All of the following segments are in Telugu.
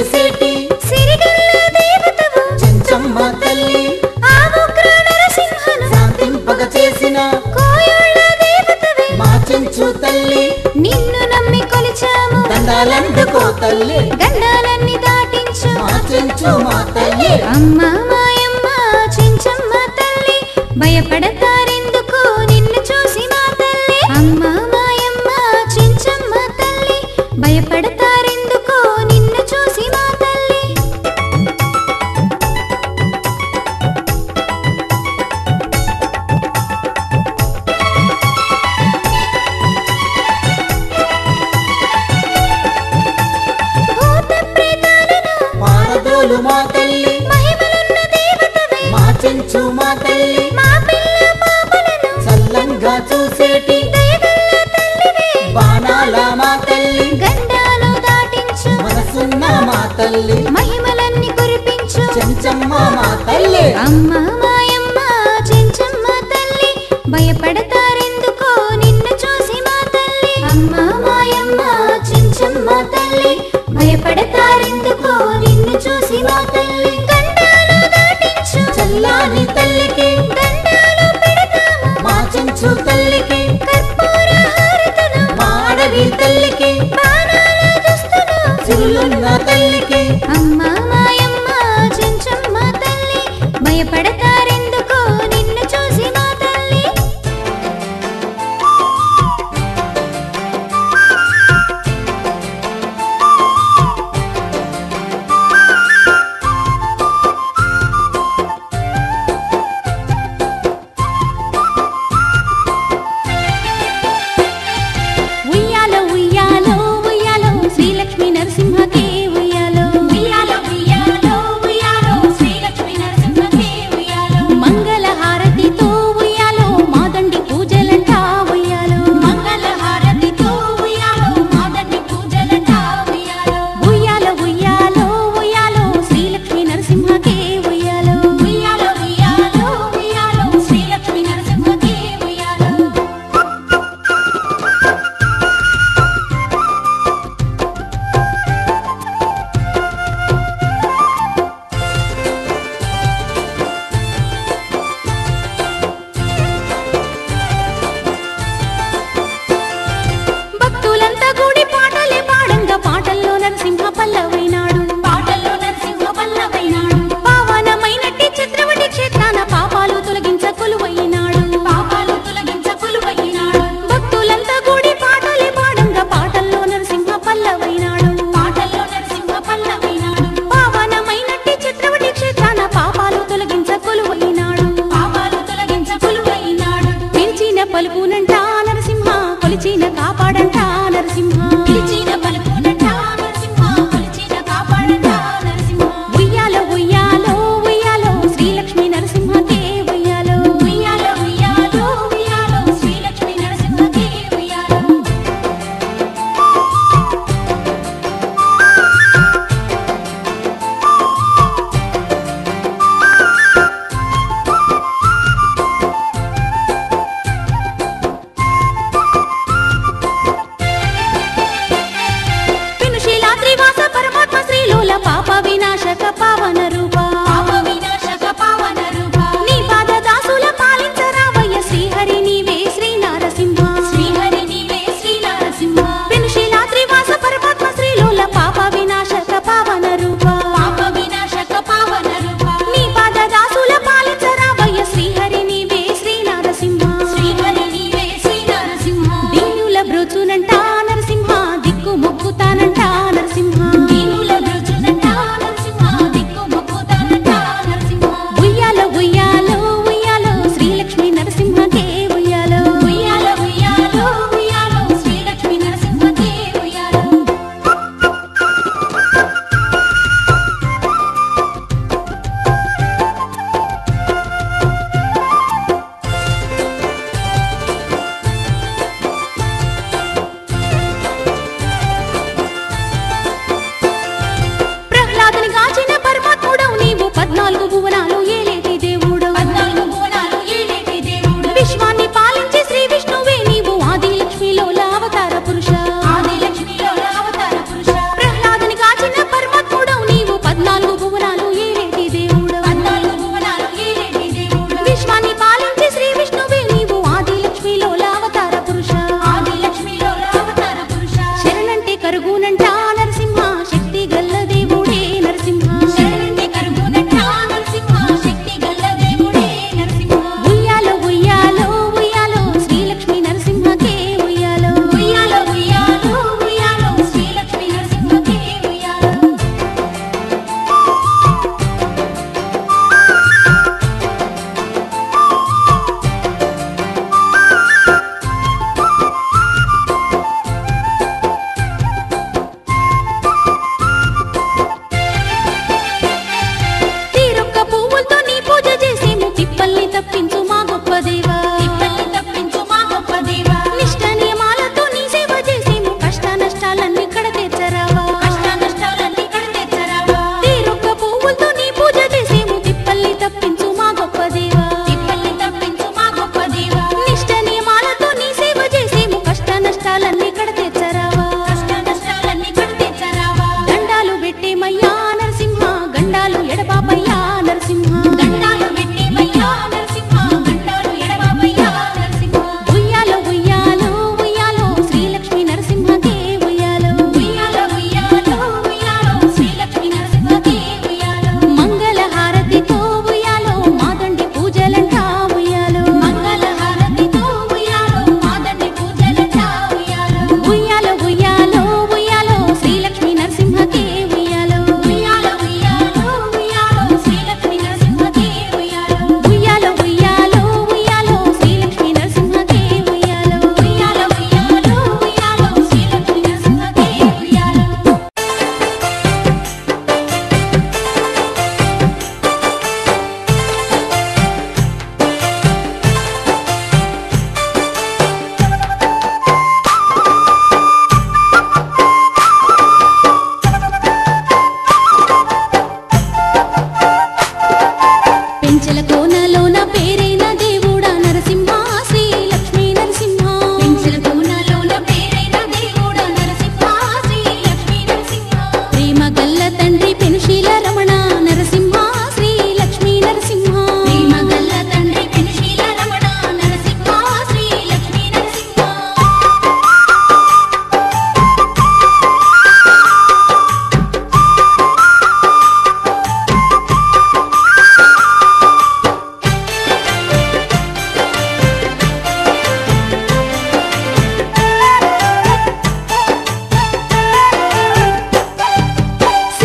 చేసేటి సిరిగల్ల దేవతవు చెంచమ్మ తల్లి ఆ ఉగ్ర నరసింహను శాంతింపగ చేసిన కోయుళ్ళ దేవతవే మా చెంచు తల్లి నిన్ను నమ్మి కొలిచాము దండాలందుకో తల్లి గండాలన్నీ దాటించు మా చెంచు మా తల్లి అమ్మ మాయమ్మ చెంచమ్మ తల్లి భయపడతారెందుకు నిన్ను చూసి మా తల్లి అమ్మ మాయమ్మ చెంచమ్మ తల్లి భయపడతారెందుకు నిన్ను చూసి మా తల్లి భూత ప్రేతాలను పారదోలు మా తల్లి మహిమలున్న దేవతవే మా చెంచు మా తల్లి మా పిల్ల పాపలను చల్లంగా చూసేటి దయగల్ల తల్లివే బాణాల మా తల్లి గండాలు దాటించు మనసున్న మా తల్లి మహిమలన్నీ కురిపించు చెంచమ్మ మా తల్లి అమ్మ మాయమ్మ చెంచమ్మ తల్లి భయపడతారెందుకో నిన్ను చూసి మా తల్లి అమ్మ మాయమ్మ చెంచమ్మ తల్లి భయపడతారెందుకో నిన్ను చూసి మా తల్లి గండాలు దాటించు చల్లాని తల్లికి దండాలు పెడతాము మా చెంచు తల్లికి కర్పూర హారతులు మా అడవి తల్లికి బాణాల దుస్తులు సిరులున్న తల్లికి అమ్మ మాయమ్మ చెంచమ్మ తల్లి భయపడతారెందుకో నిన్ను చూసి మా తల్లి ఉయ్యాలో ఉయ్యాలో ఉయ్యాలో శ్రీలక్ష్మీ నరసింహకే ఉయ్యాలో ఉయ్యాలో ఉయ్యాలో ఉయ్యాలో శ్రీలక్ష్మీ నరసింహకే ఉయ్యాలో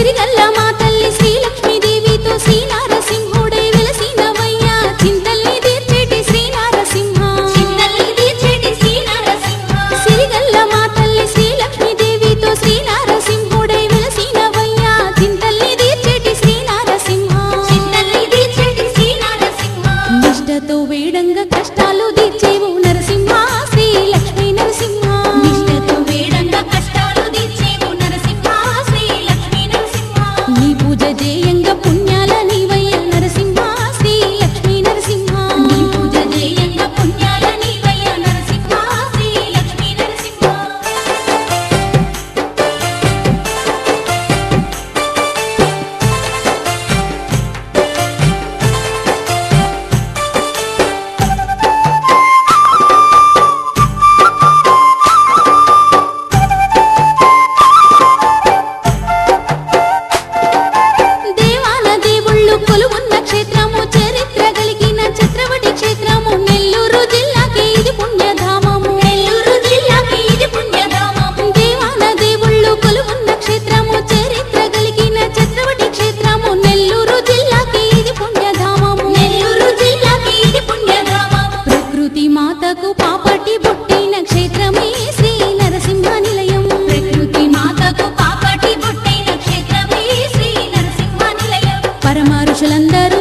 సిరిగల్ల మా తల్లి శ్రీలక్ష్మీదేవితో శ్రీ నరసింహుడే వెలసినవయ్యా చింతల్ని తీర్చేటి శ్రీ నరసింహ సిరిగల్ల మా తల్లి శ్రీలక్ష్మీదేవితో శ్రీ నరసింహుడే వెలసినవయ్యా చింతల్ని తీర్చేటి శ్రీ నరసింహ నిష్టతో వేడంగా కష్టాలు తీర్చేవు నరసింహ శ్రీ లక్ష్మీ నరసింహ నిష్టతో వేడంగా కష్టాలు తీర్చేవు నరసింహ శ్రీ లక్ష్మీ నరసింహ నీ పూజ జేయంగా పుణ్యాల నీవయ్య నరసింహ శ్రీ లక్ష్మీ నరసింహ నీ పూజ జేయంగా పుణ్యాల నీవయ్య నరసింహ శ్రీ లక్ష్మీ నరసింహ దేవాన దేవుళ్ళు కొలువున్న క్షేత్రము చరిత్ర కలిగిన ఛత్రవటి క్షేత్రము నెల్లూరు జిల్లాకి ఇది పుణ్యధామము దేవాన దేవుళ్ళు కొలువున్న క్షేత్రము చరిత్ర కలిగిన ఛత్రవటి క్షేత్రము నెల్లూరు జిల్లాకి ఇది పుణ్యధామము ప్రకృతి మాతకు పాపటి బొట్టైన క్షేత్రమే శ్రీ నరసింహ నిలయం ప్రకృతి మాతకు పాపటి బొట్టైన క్షేత్రమే శ్రీ నరసింహ నిలయం పరమ ఋషులందరూ